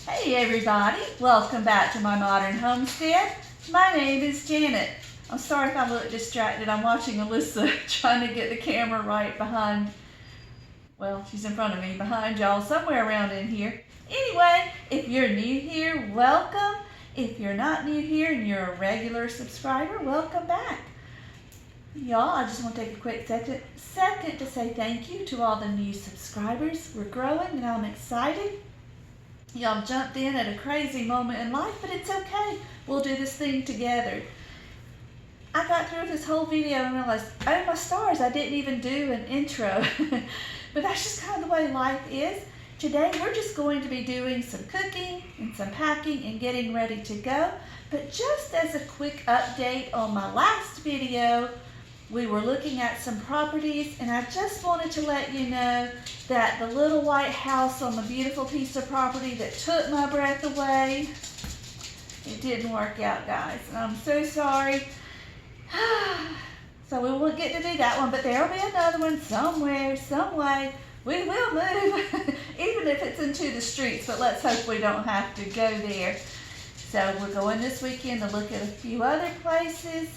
Hey everybody, welcome back to my modern homestead. My name is Janet. I'm sorry if I look distracted. I'm watching Alyssa trying to get the camera right behind, well, she's in front of me, behind y'all, somewhere around in here. Anyway, if you're new here, welcome. If you're not new here and you're a regular subscriber, welcome back. Y'all, I just want to take a quick second to say thank you to all the new subscribers. We're growing and I'm excited. Y'all jumped in at a crazy moment in life, but it's okay. We'll do this thing together. I got through this whole video and realized, oh my stars, I didn't even do an intro. But that's just kind of the way life is. Today we're just going to be doing some cooking and some packing and getting ready to go. But just as a quick update on my last video, we were looking at some properties, and I just wanted to let you know that the little white house on the beautiful piece of property that took my breath away, it didn't work out, guys. And I'm so sorry. So we won't get to do that one, but there'll be another one somewhere, some way. We will move, even if it's into the streets, but let's hope we don't have to go there. So we're going this weekend to look at a few other places.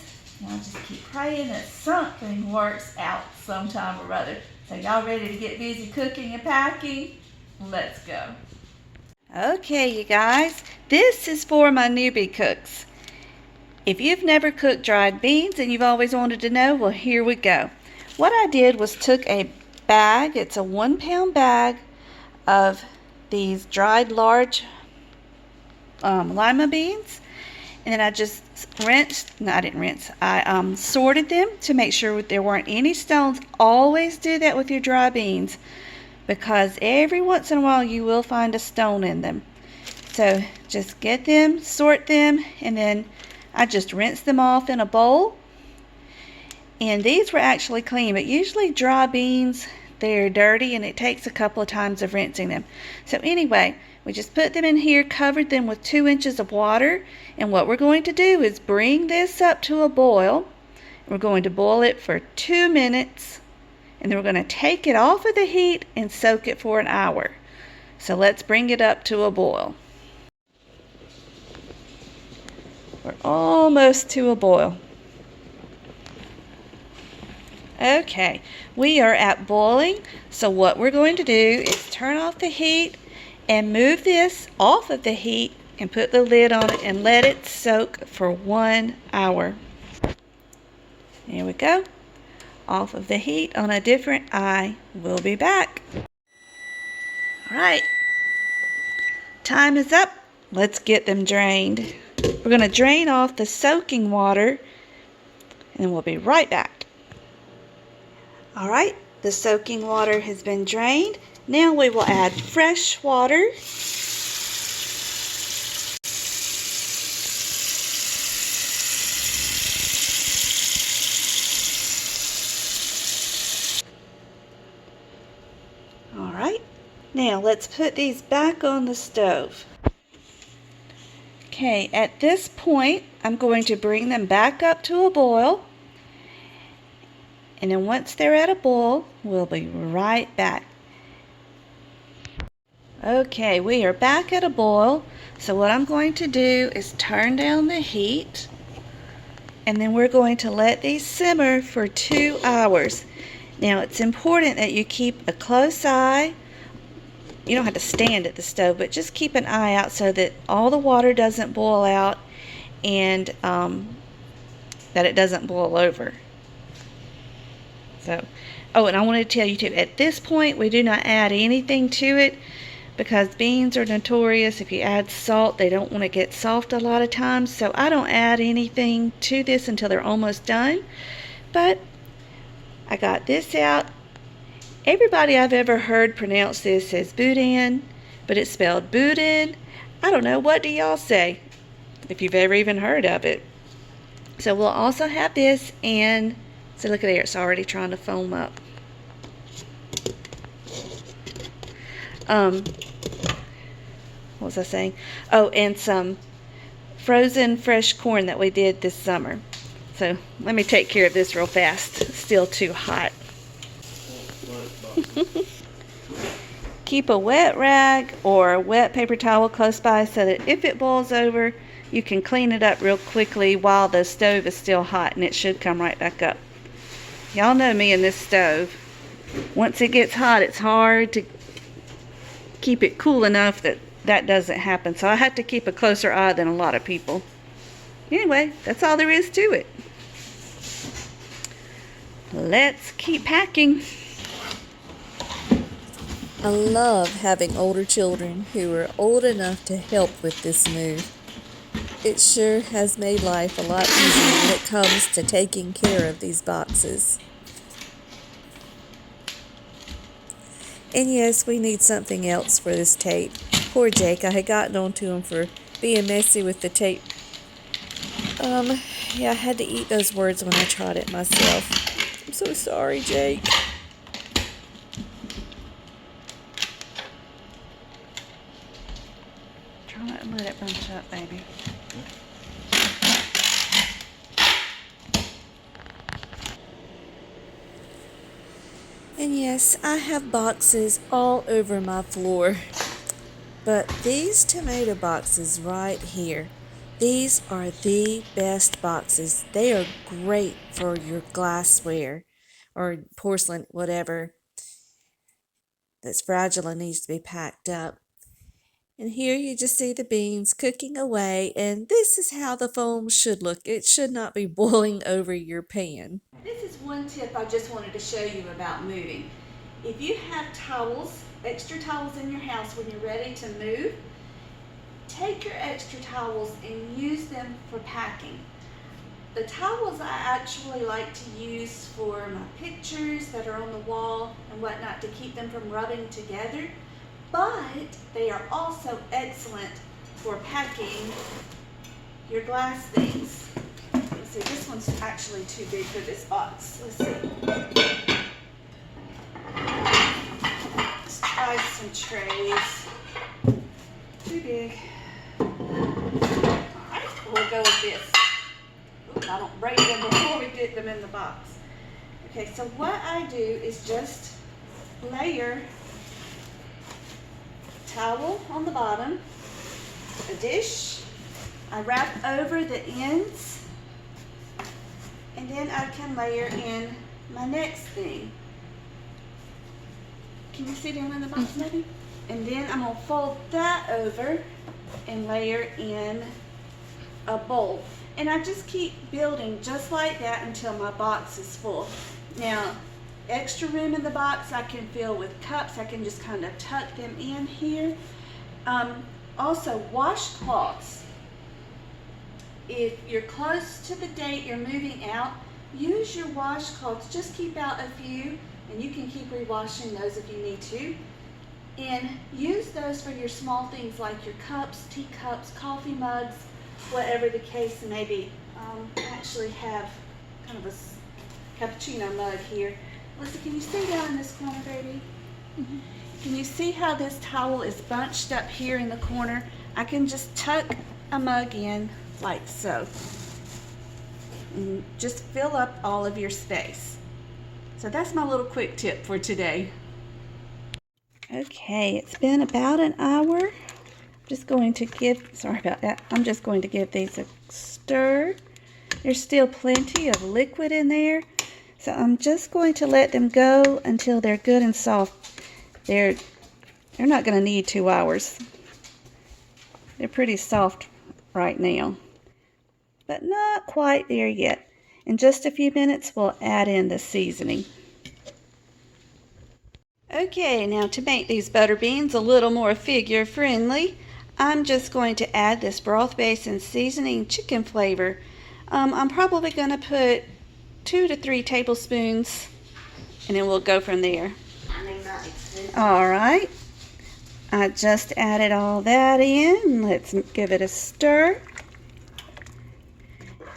Y'all just keep praying that something works out sometime or other. So y'all ready to get busy cooking and packing? Let's go. Okay, you guys, this is for my newbie cooks. If you've never cooked dried beans and you've always wanted to know, well, here we go. What I did was took a bag, it's a 1-pound bag of these dried large lima beans. And then I just I sorted them to make sure there weren't any stones. Always do that with your dry beans, because every once in a while you will find a stone in them. So just get them, sort them, and then I just rinse them off in a bowl. And these were actually clean, but usually dry beans, they're dirty and it takes a couple of times of rinsing them. So anyway, we just put them in here, covered them with 2 inches of water, and what we're going to do is bring this up to a boil. We're going to boil it for 2 minutes, and then we're going to take it off of the heat and soak it for an hour. So let's bring it up to a boil. We're almost to a boil. Okay, we are at boiling, so what we're going to do is turn off the heat and move this off of the heat and put the lid on it and let it soak for 1 hour. There we go. Off of the heat on a different eye. We'll be back. Alright. Time is up. Let's get them drained. We're going to drain off the soaking water and then we'll be right back. Alright, the soaking water has been drained. Now we will add fresh water. Alright, now let's put these back on the stove. Okay, at this point, I'm going to bring them back up to a boil. And then once they're at a boil, we'll be right back. Okay, we are back at a boil. So what I'm going to do is turn down the heat. And then we're going to let these simmer for 2 hours. Now it's important that you keep a close eye. You don't have to stand at the stove, but just keep an eye out so that all the water doesn't boil out and that it doesn't boil over. So, oh, and I wanted to tell you too, at this point we do not add anything to it because beans are notorious. If you add salt, they don't want to get soft a lot of times. So I don't add anything to this until they're almost done. But I got this out. Everybody I've ever heard pronounce this as Boudin, but it's spelled Boudin. I don't know, what do y'all say if you've ever even heard of it? So we'll also have this, and so look at there, it's already trying to foam up. What was I saying? Oh, and some frozen fresh corn that we did this summer. So let me take care of this real fast. It's still too hot. Keep a wet rag or a wet paper towel close by so that if it boils over, you can clean it up real quickly while the stove is still hot, and it should come right back up. Y'all know me and this stove. Once it gets hot, it's hard to keep it cool enough that that doesn't happen. So I have to keep a closer eye than a lot of people. Anyway, that's all there is to it. Let's keep packing. I love having older children who are old enough to help with this move. It sure has made life a lot easier when it comes to taking care of these boxes. And yes, we need something else for this tape. Poor Jake, I had gotten onto him for being messy with the tape. Yeah, I had to eat those words when I tried it myself. I'm so sorry, Jake. Try not to let it bunch up, baby. And yes, I have boxes all over my floor. But these tomato boxes right here, these are the best boxes. They are great for your glassware or porcelain, whatever that's fragile and needs to be packed up. And here you just see the beans cooking away, and this is how the foam should look. It should not be boiling over your pan. This is one tip I just wanted to show you about moving. If you have towels, extra towels in your house when you're ready to move, take your extra towels and use them for packing. The towels I actually like to use for my pictures that are on the wall and whatnot to keep them from rubbing together, but they are also excellent for packing your glass things. Let's see, this one's actually too big for this box. Let's see. Let's try some trays. Too big. Alright, we'll go with this. Ooh, I don't break them before we get them in the box. Okay, so what I do is just layer towel on the bottom, a dish, I wrap over the ends, and then I can layer in my next thing. Can you see down in the box, maybe? And then I'm going to fold that over and layer in a bowl. And I just keep building just like that until my box is full. Now, extra room in the box I can fill with cups. I can just kind of tuck them in here. Also, washcloths. If you're close to the date you're moving out, use your washcloths. Just keep out a few, and you can keep rewashing those if you need to. And use those for your small things like your cups, teacups, coffee mugs, whatever the case may be. I actually have kind of a cappuccino mug here. Listen, can you see down in this corner, baby? Mm-hmm. Can you see how this towel is bunched up here in the corner? I can just tuck a mug in like so. And just fill up all of your space. So that's my little quick tip for today. Okay, it's been about an hour. I'm just going to give, sorry about that, I'm just going to give these a stir. There's still plenty of liquid in there. So I'm just going to let them go until they're good and soft. They're not going to need 2 hours. They're pretty soft right now, but not quite there yet. In just a few minutes, we'll add in the seasoning. Okay, now to make these butter beans a little more figure friendly, I'm just going to add this broth base and seasoning chicken flavor. I'm probably going to put 2 to 3 tablespoons, and then we'll go from there. Alright, I just added all that in. Let's give it a stir.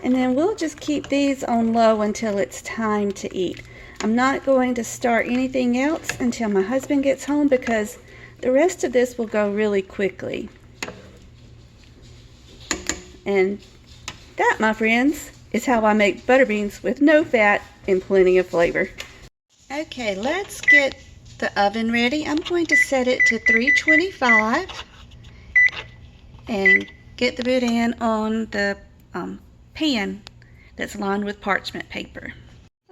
And then we'll just keep these on low until it's time to eat. I'm not going to start anything else until my husband gets home because the rest of this will go really quickly. And that, my friends, is how I make butter beans with no fat and plenty of flavor. Okay, let's get the oven ready. I'm going to set it to 325 and get the boudin on the pan that's lined with parchment paper.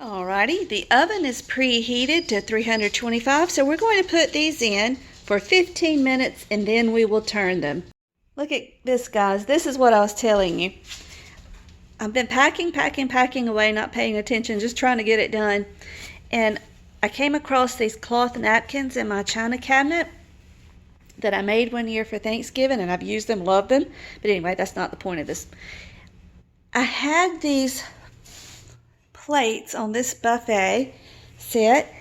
Alrighty, the oven is preheated to 325, so we're going to put these in for 15 minutes and then we will turn them. Look at this, guys. This is what I was telling you. I've been packing away, not paying attention, just trying to get it done. And I came across these cloth napkins in my china cabinet that I made one year for Thanksgiving, and I've used them, loved them. But anyway, that's not the point of this. I had these plates on this buffet set,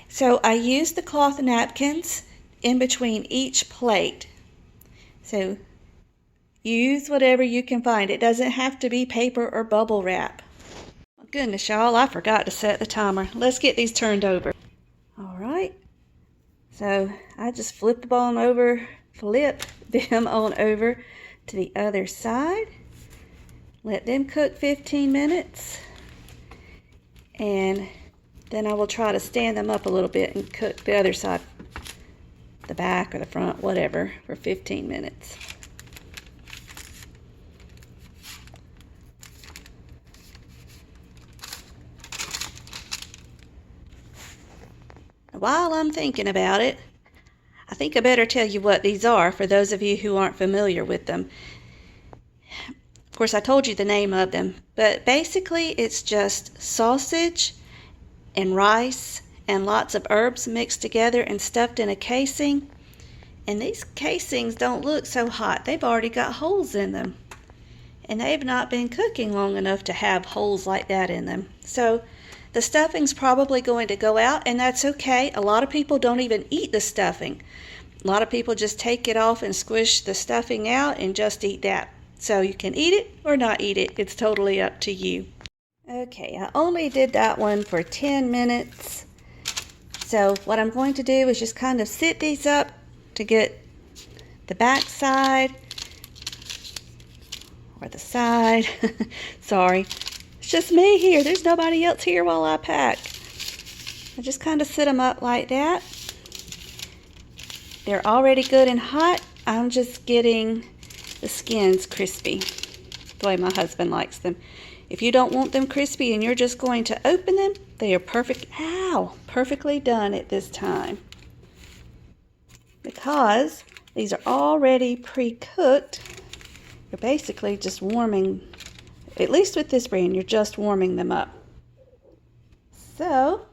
so I used the cloth napkins in between each plate. So use whatever you can find. It doesn't have to be paper or bubble wrap. Oh, goodness, y'all, I forgot to set the timer. Let's get these turned over. All right. So I just flip them on over to the other side. Let them cook 15 minutes. And then I will try to stand them up a little bit and cook the other side, the back or the front, whatever, for 15 minutes. While I'm thinking about it, I think I better tell you what these are for those of you who aren't familiar with them. Of course, I told you the name of them, but basically it's just sausage and rice and lots of herbs mixed together and stuffed in a casing. And these casings don't look so hot. They've already got holes in them. And they've not been cooking long enough to have holes like that in them. So the stuffing's probably going to go out, and that's okay. A lot of people don't even eat the stuffing. A lot of people just take it off and squish the stuffing out and just eat that. So you can eat it or not eat it. It's totally up to you. Okay, I only did that one for 10 minutes. So what I'm going to do is just kind of sit these up to get the back side or the side. Sorry, it's just me here. There's nobody else here while I pack. I just kind of sit them up like that. They're already good and hot. I'm just getting the skins crispy, the way my husband likes them. If you don't want them crispy and you're just going to open them, they are perfectly done at this time. Because these are already pre-cooked, you're basically just warming, at least with this brand, you're just warming them up. So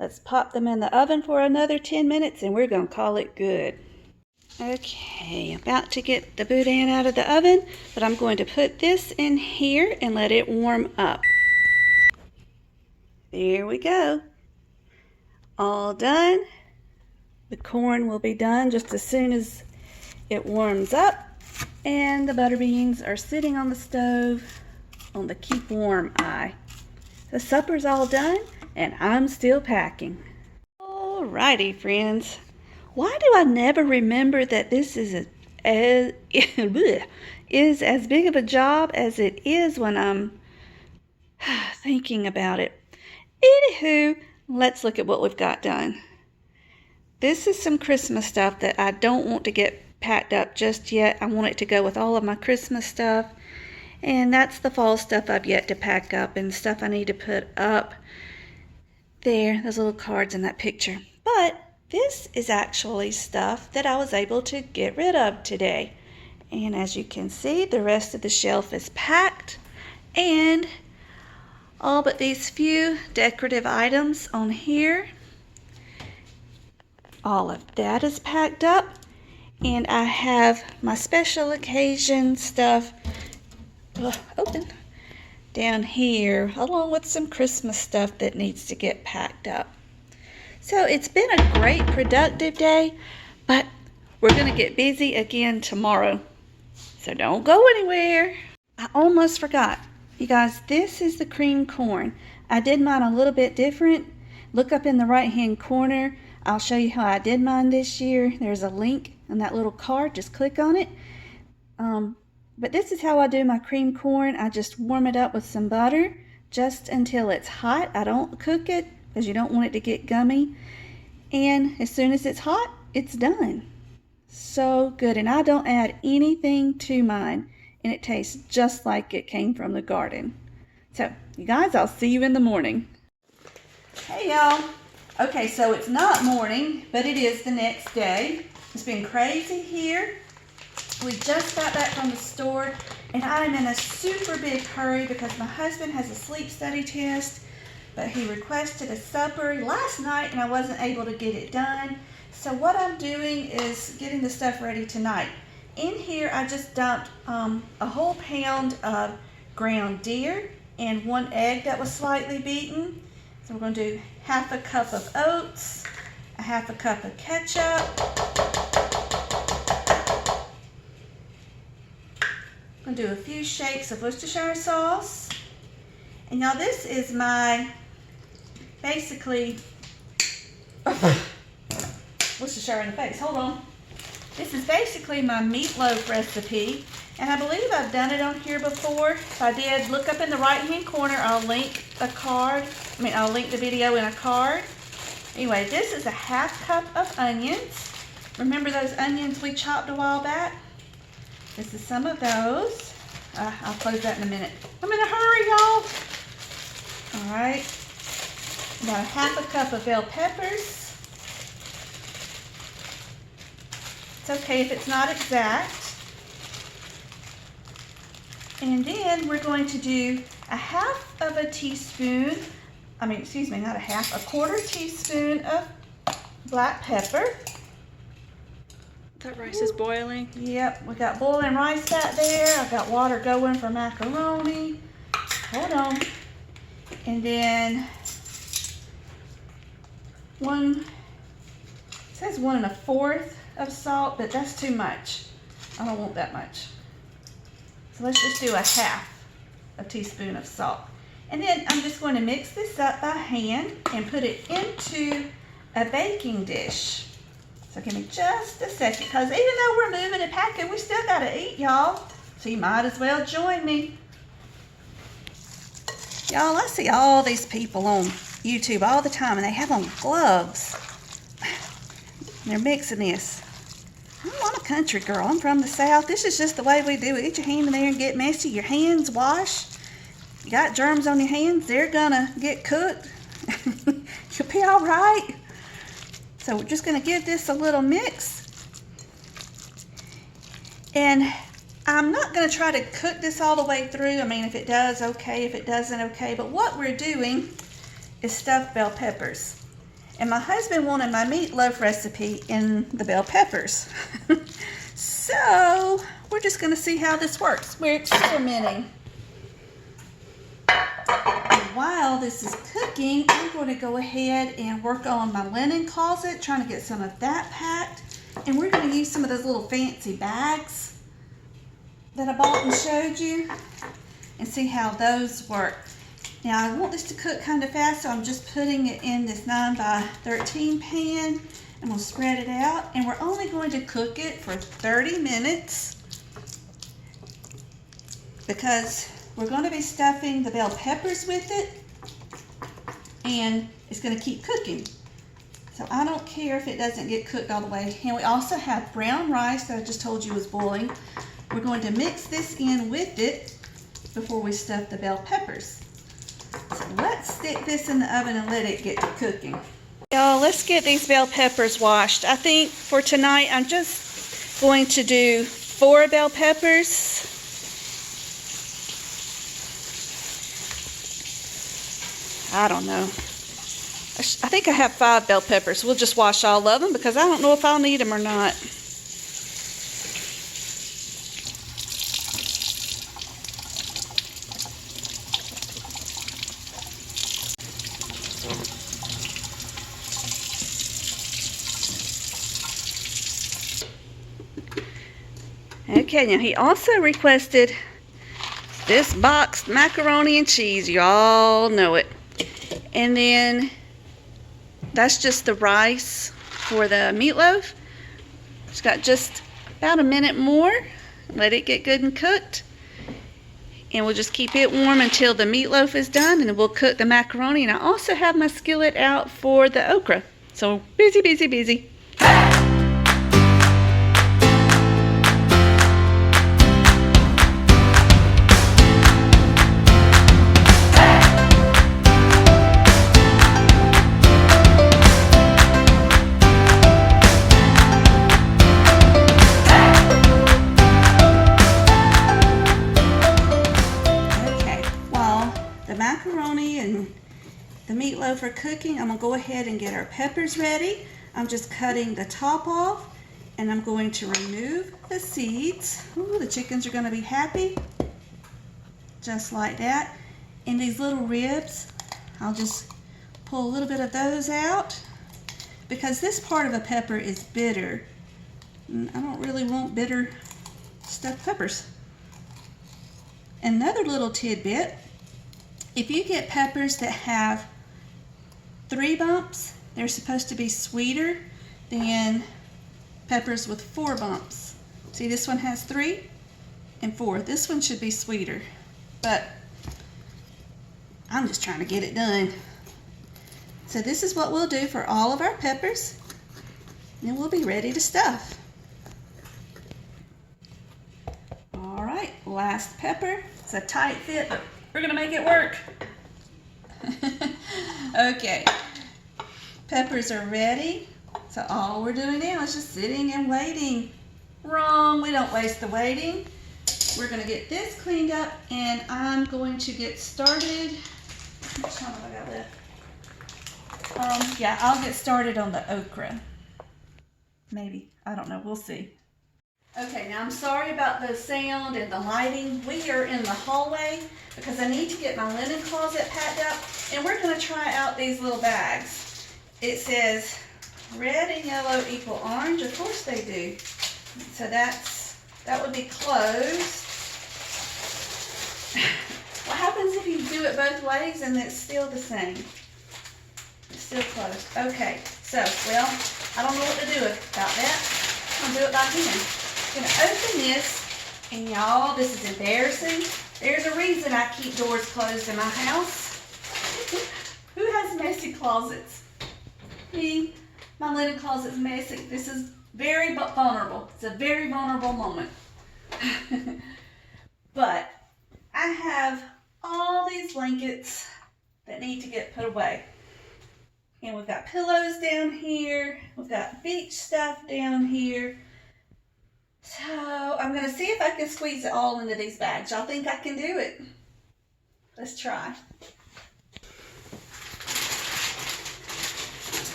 let's pop them in the oven for another 10 minutes and we're going to call it good. Okay, about to get the boudin out of the oven, but I'm going to put this in here and let it warm up. There we go. All done. The corn will be done just as soon as it warms up. And the butter beans are sitting on the stove on the keep warm eye. The supper's all done and I'm still packing. Alrighty, friends. Why do I never remember that this is as big of a job as it is when I'm thinking about it? Anywho, let's look at what we've got done. This is some Christmas stuff that I don't want to get packed up just yet. I want it to go with all of my Christmas stuff. And that's the fall stuff I've yet to pack up and stuff I need to put up there. Those little cards in that picture. But this is actually stuff that I was able to get rid of today. And as you can see, the rest of the shelf is packed. And all but these few decorative items on here, all of that is packed up. And I have my special occasion stuff open down here, along with some Christmas stuff that needs to get packed up. So it's been a great productive day, but we're going to get busy again tomorrow. So don't go anywhere. I almost forgot. You guys, this is the cream corn. I did mine a little bit different. Look up in the right hand corner. I'll show you how I did mine this year. There's a link in that little card. Just click on it. But this is how I do my cream corn. I just warm it up with some butter just until it's hot. I don't cook it because you don't want it to get gummy. And as soon as it's hot, it's done. So good. And I don't add anything to mine. And it tastes just like it came from the garden. So, you guys, I'll see you in the morning. Hey, y'all. Okay, so it's not morning, but it is the next day. It's been crazy here. We just got back from the store, and I'm in a super big hurry because my husband has a sleep study test, but he requested a supper last night, and I wasn't able to get it done. So what I'm doing is getting the stuff ready tonight. In here, I just dumped a whole pound of ground deer and 1 egg that was slightly beaten. So we're going to do half a cup of oats, a half a cup of ketchup, I'm going to do a few shakes of Worcestershire sauce. And y'all, this is my, basically, Worcestershire in the face, hold on. This is basically my meatloaf recipe, and I believe I've done it on here before. If I did, look up in the right-hand corner. I'll link I'll link the video in a card. Anyway, this is a half cup of onions. Remember those onions we chopped a while back? This is some of those. I'll close that in a minute. I'm in a hurry, y'all. All right. About a half a cup of bell peppers. It's okay if it's not exact. And then we're going to do a half of a teaspoon, not a half, a quarter teaspoon of black pepper. That rice is boiling. Yep, we got boiling rice back there. I've got water going for macaroni. Hold on. And then it says 1 1/4 of salt, but that's too much. I don't want that much. So let's just do a half a teaspoon of salt. And then I'm just going to mix this up by hand and put it into a baking dish. So give me just a second, because even though we're moving and packing, we still got to eat, y'all. So you might as well join me. Y'all, I see all these people on YouTube all the time, and they have on gloves. And they're mixing this. I'm a country girl. I'm from the South. This is just the way we do it. Get your hand in there and get messy. Your hands wash. You got germs on your hands, they're gonna get cooked. You'll be all right. So we're just gonna give this a little mix. And I'm not gonna try to cook this all the way through. I mean, if it does, okay. If it doesn't, okay. But what we're doing is stuffed bell peppers. And my husband wanted my meatloaf recipe in the bell peppers. So we're just gonna see how this works. We're experimenting. And while this is cooking, I'm going to go ahead and work on my linen closet, trying to get some of that packed. And we're going to use some of those little fancy bags that I bought and showed you and see how those work. Now I want this to cook kind of fast, so I'm just putting it in this 9x13 pan. I'm going to spread it out, and we're only going to cook it for 30 minutes because we're going to be stuffing the bell peppers with it, and it's going to keep cooking. So I don't care if it doesn't get cooked all the way. And we also have brown rice that I just told you was boiling. We're going to mix this in with it before we stuff the bell peppers. So let's stick this in the oven and let it get to cooking. Y'all, let's get these bell peppers washed. I think for tonight I'm just going to do 4 bell peppers. I don't know. I think I have 5 bell peppers. We'll just wash all of them because I don't know if I'll need them or not. Okay, now he also requested this boxed macaroni and cheese. Y'all know it. And then that's just the rice for the meatloaf. It's got just about a minute more. Let it get good and cooked. And we'll just keep it warm until the meatloaf is done, and then we'll cook the macaroni. And I also have my skillet out for the okra. So busy, busy, busy. Macaroni and the meatloaf are cooking. I'm gonna go ahead and get our peppers ready. I'm just cutting the top off and I'm going to remove the seeds. Ooh, the chickens are gonna be happy. Just like that. And these little ribs, I'll just pull a little bit of those out because this part of a pepper is bitter. And I don't really want bitter stuffed peppers. Another little tidbit. If you get peppers that have 3 bumps, they're supposed to be sweeter than peppers with 4 bumps. See, this one has 3 and 4. This one should be sweeter, but I'm just trying to get it done. So this is what we'll do for all of our peppers, and then we'll be ready to stuff. All right, last pepper. It's a tight fit, but we're gonna make it work. Okay, peppers are ready. So all we're doing now is just sitting and waiting. Wrong, we don't waste the waiting. We're gonna get this cleaned up and I'm going to get started. How much time have I got left? Yeah, I'll get started on the okra. Maybe, I don't know, we'll see. Okay, now I'm sorry about the sound and the lighting. We are in the hallway because I need to get my linen closet packed up, and we're going to try out these little bags. It says red and yellow equal orange. Of course they do. So that would be closed. What happens if you do it both ways and it's still the same? It's still closed. Okay, so, well, I don't know what to do about that. I'm going to do it by hand. I'm going to open this, and y'all, this is embarrassing. There's a reason I keep doors closed in my house. Who has messy closets? Me. My linen closet's messy. This is very vulnerable. It's a very vulnerable moment. But I have all these blankets that need to get put away. And we've got pillows down here. We've got beach stuff down here. So I'm going to see if I can squeeze it all into these bags. Y'all think I can do it? Let's try.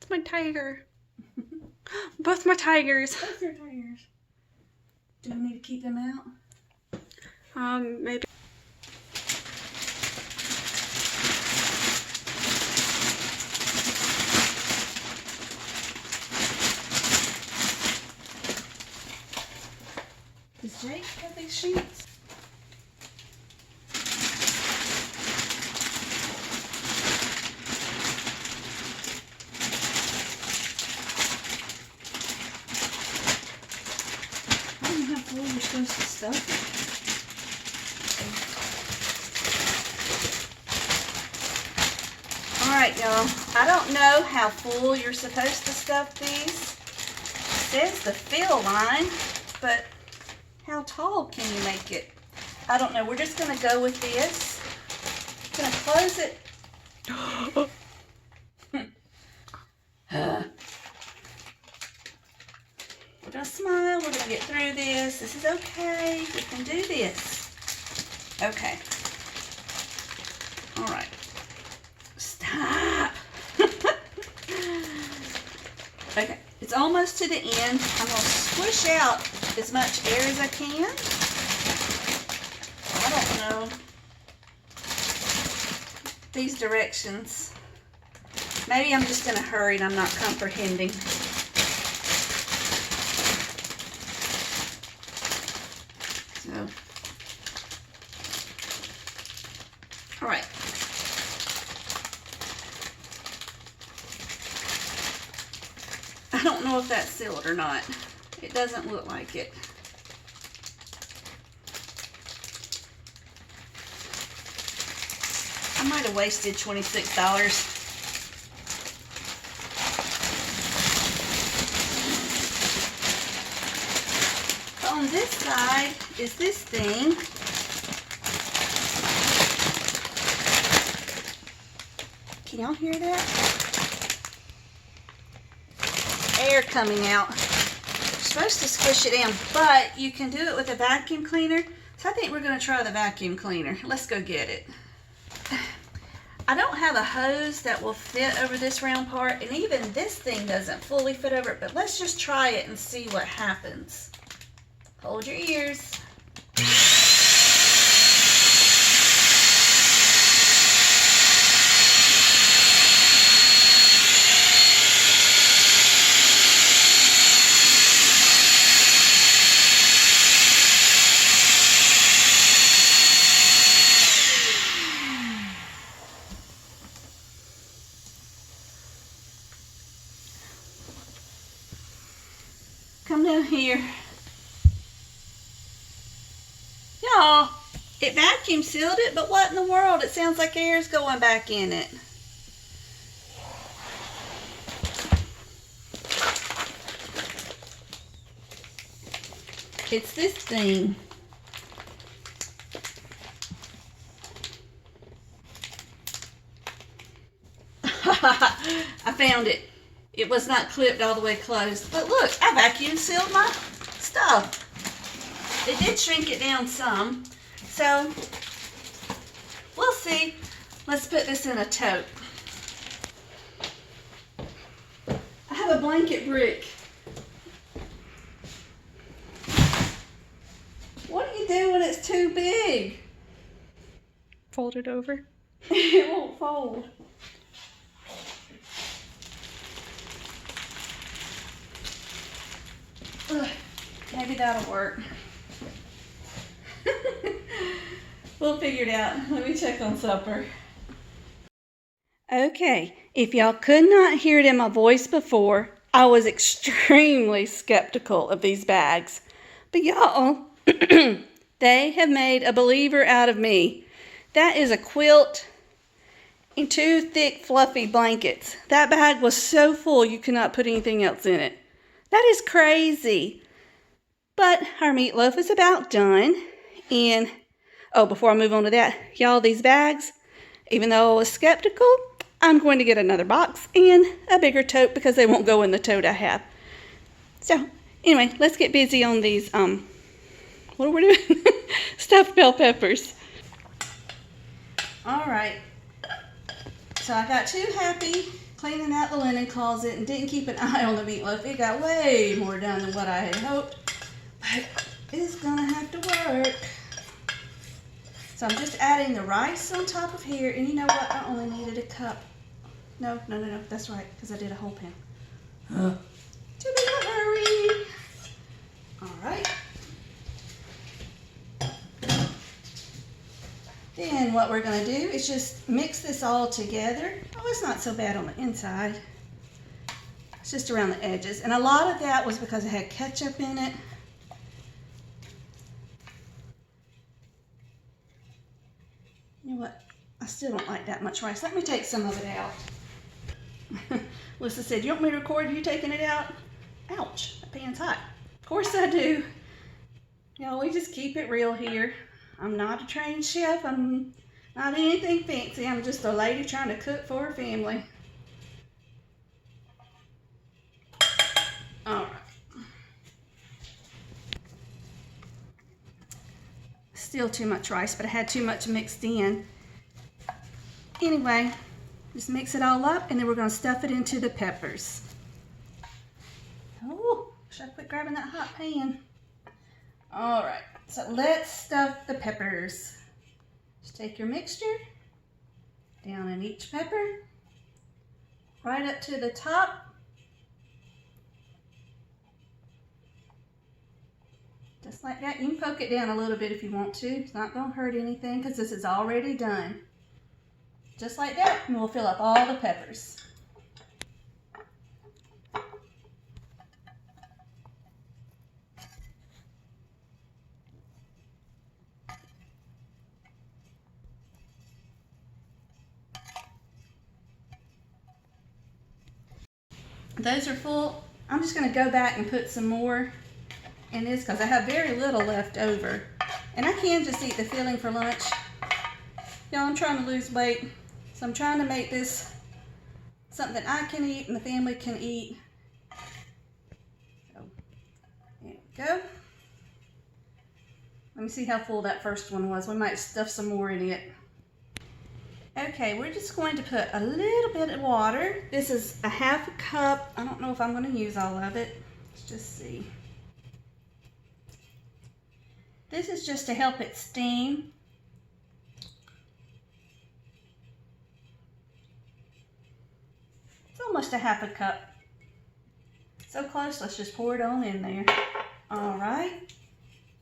My tiger. Both my tigers. Both your tigers. Do we need to keep them out? Maybe. Does Jake have these sheets? You're supposed to stuff it. Alright, y'all. I don't know how full you're supposed to stuff these. It says the fill line, but how tall can you make it? I don't know. We're just going to go with this. I'm going to close it. We're going to smile. We're going to get through this. This is okay. We can do this. Okay. All right. Stop. Okay. It's almost to the end. I'm going to squish out as much air as I can. I don't know these directions. Maybe I'm just in a hurry and I'm not comprehending. All right. I don't know if that's sealed or not. It doesn't look like it. I might have wasted $26. On this side is this thing. Can y'all hear that? Air coming out. You're supposed to squish it in, but you can do it with a vacuum cleaner. So I think we're going to try the vacuum cleaner. Let's go get it. I don't have a hose that will fit over this round part, and even this thing doesn't fully fit over it, but let's just try it and see what happens. Hold your ears. Come down here. Y'all, it vacuum sealed it, but what in the world? It sounds like air's going back in it. It's this thing. I found it. It was not clipped all the way closed. But look, I vacuum sealed my stuff. It did shrink it down some. So, we'll see. Let's put this in a tote. I have a blanket brick. What do you do when it's too big? Fold it over. It won't fold. Ugh, maybe that'll work. We'll figure it out. Let me check on supper. Okay, if y'all could not hear it in my voice before, I was extremely skeptical of these bags. But y'all, they have made a believer out of me. That is a quilt and 2 thick fluffy blankets. That bag was so full you could not put anything else in it. That is crazy. But our meatloaf is about done. And, oh, before I move on to that, y'all, these bags, even though I was skeptical, I'm going to get another box and a bigger tote because they won't go in the tote I have. So, anyway, let's get busy on these, what are we doing? Stuffed bell peppers. All right. So I got too happy cleaning out the linen closet and didn't keep an eye on the meatloaf. It got way more done than what I had hoped. But it's gonna have to work. So I'm just adding the rice on top of here, and you know what? I only needed a cup. No, that's right, because I did a whole pan. Too big of a hurry. All right. Then what we're gonna do is just mix this all together. Oh, it's not so bad on the inside. It's just around the edges. And a lot of that was because it had ketchup in it. You know what? I still don't like that much rice. Let me take some of it out. Melissa said, you want me to record you taking it out? Ouch, that pan's hot. Of course I do. You know, we just keep it real here. I'm not a trained chef. I'm not anything fancy. I'm just a lady trying to cook for her family. All right. Still too much rice, but I had too much mixed in. Anyway, just mix it all up, and then we're going to stuff it into the peppers. Oh, should I quit grabbing that hot pan? All right, so let's stuff the peppers. Just take your mixture down in each pepper, right up to the top. Just like that. You can poke it down a little bit if you want to. It's not going to hurt anything because this is already done. Just like that, and we'll fill up all the peppers. Those are full. I'm just going to go back and put some more in this because I have very little left over. And I can just eat the filling for lunch. Y'all, I'm trying to lose weight, so I'm trying to make this something I can eat and the family can eat. So, there we go. Let me see how full that first one was. We might stuff some more in it. Okay, we're just going to put a little bit of water. This is a half a cup. I don't know if I'm going to use all of it. Let's just see. This is just to help it steam. It's almost a half a cup. So close, let's just pour it on in there. All right.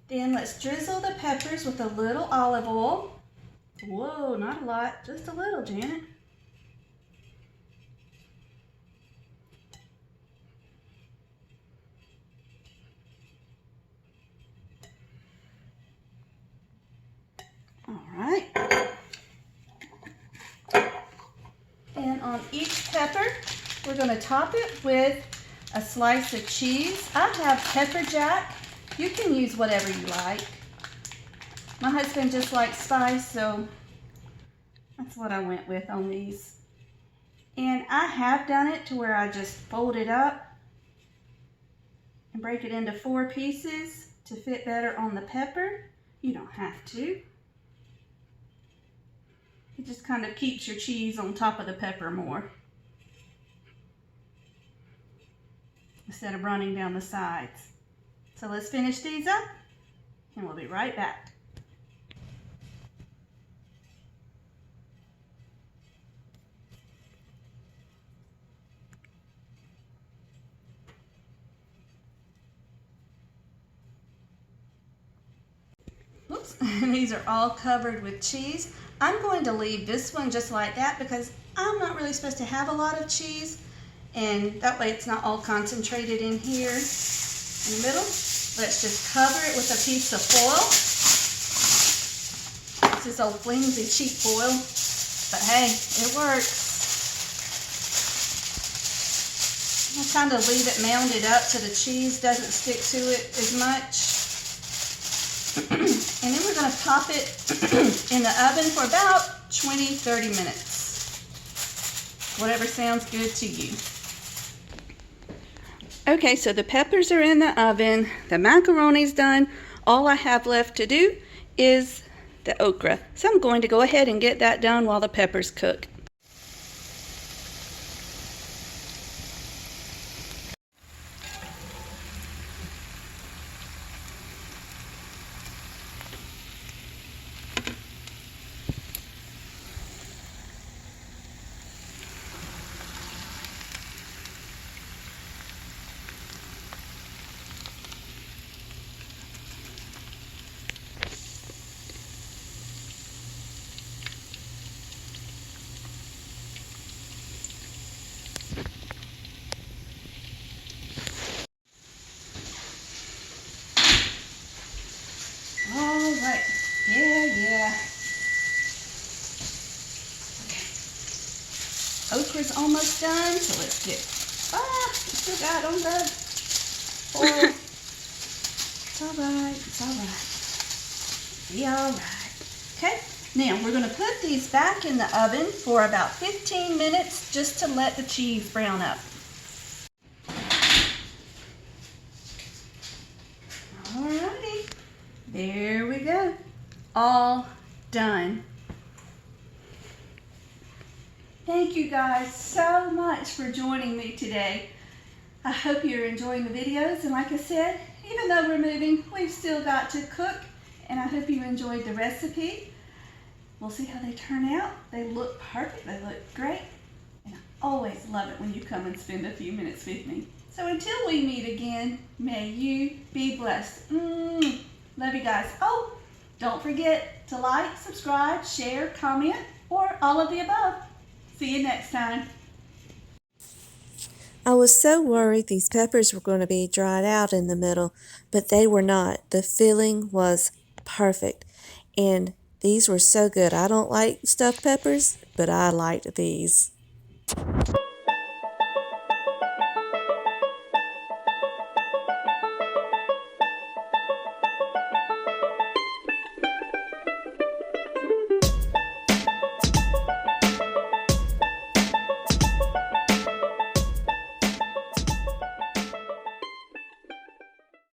Then let's drizzle the peppers with a little olive oil. Whoa, not a lot, just a little, Janet. All right. And on each pepper, we're going to top it with a slice of cheese. I have pepper jack. You can use whatever you like. My husband just likes spice, so that's what I went with on these. And I have done it to where I just fold it up and break it into 4 pieces to fit better on the pepper. You don't have to. It just kind of keeps your cheese on top of the pepper more, instead of running down the sides. So let's finish these up and we'll be right back. Oops, these are all covered with cheese. I'm going to leave this one just like that because I'm not really supposed to have a lot of cheese, and that way it's not all concentrated in here in the middle. Let's just cover it with a piece of foil. It's this old flimsy cheap foil, but hey, it works. I'll kind of leave it mounded up so the cheese doesn't stick to it as much. And then we're going to pop it in the oven for about 20-30 minutes. Whatever sounds good to you. Okay, so the peppers are in the oven. The macaroni's done. All I have left to do is the okra. So I'm going to go ahead and get that done while the peppers cook. Alright, yeah. Okay. Okra's almost done, so let's get, we still got on the foil. It's alright. Be alright. Okay, now we're going to put these back in the oven for about 15 minutes just to let the cheese brown up. Alrighty. There we go. All done. Thank you guys so much for joining me today. I hope you're enjoying the videos, and like I said, even though we're moving, we've still got to cook, and I hope you enjoyed the recipe. We'll see how they turn out. They look perfect. They look great, and I always love it when you come and spend a few minutes with me. So until we meet again, may you be blessed. Love you guys. Oh, don't forget to like, subscribe, share, comment, or all of the above. See you next time. I was so worried these peppers were going to be dried out in the middle, but they were not. The filling was perfect, and these were so good. I don't like stuffed peppers, but I liked these.